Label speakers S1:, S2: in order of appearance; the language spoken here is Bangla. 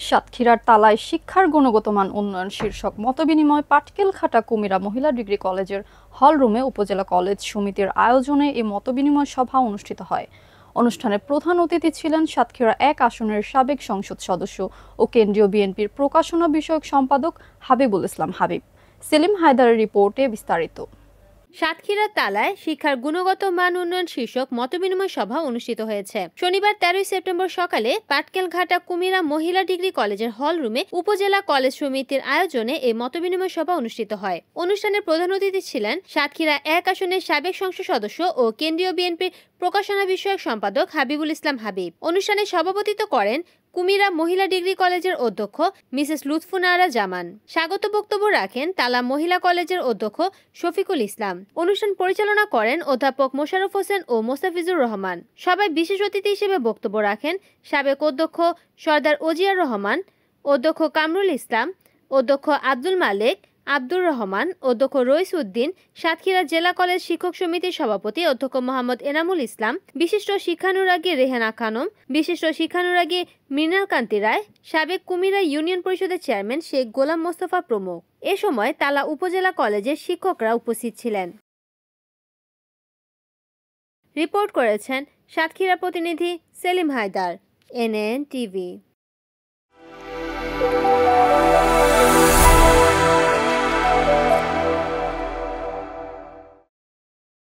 S1: সাতক্ষীরার তালায় শিক্ষার গুণগত মান উন্নয়ন শীর্ষক মতবিনিময় পাটকেলঘাটা কুমিরা মহিলা ডিগ্রি কলেজের হলরুমে উপজেলা কলেজ সমিতির আয়োজনে এই মতবিনিময় সভা অনুষ্ঠিত হয়। অনুষ্ঠানে প্রধান অতিথি ছিলেন সাতক্ষীরা ১ আসনের সাবেক সংসদ সদস্য ও কেন্দ্রীয় বিএনপির প্রকাশনা বিষয়ক সম্পাদক হাবিবুল ইসলাম হাবিব। সেলিম হায়দারের রিপোর্টে বিস্তারিত।
S2: সাতক্ষীরার তালায় শিক্ষার গুণগত মান উন্নয়ন শীর্ষক মতবিনিময় সভা অনুষ্ঠিত হয়েছে। শনিবার ১৩ সেপ্টেম্বর সকালে পাটকেলঘাটা কুমিরা মহিলা ডিগ্রি কলেজের হল রুমে উপজেলা কলেজ সমিতির আয়োজনে এই মতবিনিময় সভা অনুষ্ঠিত হয়। অনুষ্ঠানে প্রধান অতিথি ছিলেন সাতক্ষীরা ১ আসনের সাবেক সংসদ সদস্য ও কেন্দ্রীয় বিএনপির প্রকাশনা বিষয়ক সম্পাদক হাবিবুল ইসলাম হাবিব। অনুষ্ঠানে সভাপতিত্ব করেন কুমিরা মহিলা ডিগ্রি কলেজের অধ্যক্ষ মিসেস লুৎফুনারা জামান। স্বাগত বক্তব্য রাখেন তালা মহিলা কলেজের অধ্যক্ষ শফিকুল ইসলাম। অনুষ্ঠান পরিচালনা করেন অধ্যাপক মোশাররফ হোসেন ও মোস্তাফিজুর রহমান। সবাই বিশেষ অতিথি হিসেবে বক্তব্য রাখেন সাবেক অধ্যক্ষ সরদার ওজিয়ার রহমান, অধ্যক্ষ কামরুল ইসলাম, অধ্যক্ষ আব্দুল মালেক, আব্দুর রহমান, অধ্যক্ষ রইস উদ্দিন, সাতক্ষীরা জেলা কলেজ শিক্ষক সমিতির সভাপতি অধ্যক্ষ মোহাম্মদ এনামুল ইসলাম, বিশিষ্ট শিক্ষানুরাগী রেহেনা খানম, বিশিষ্ট শিক্ষানুরাগী মৃণাল কান্তি রায়, সাবেক কুমিরা ইউনিয়ন পরিষদের চেয়ারম্যান শেখ গোলাম মোস্তফা প্রমুখ। এ সময় তালা উপজেলা কলেজের শিক্ষকরা উপস্থিত ছিলেন। রিপোর্ট করেছেন সাতক্ষীরা প্রতিনিধি সেলিম হায়দার, এনএন টিভি।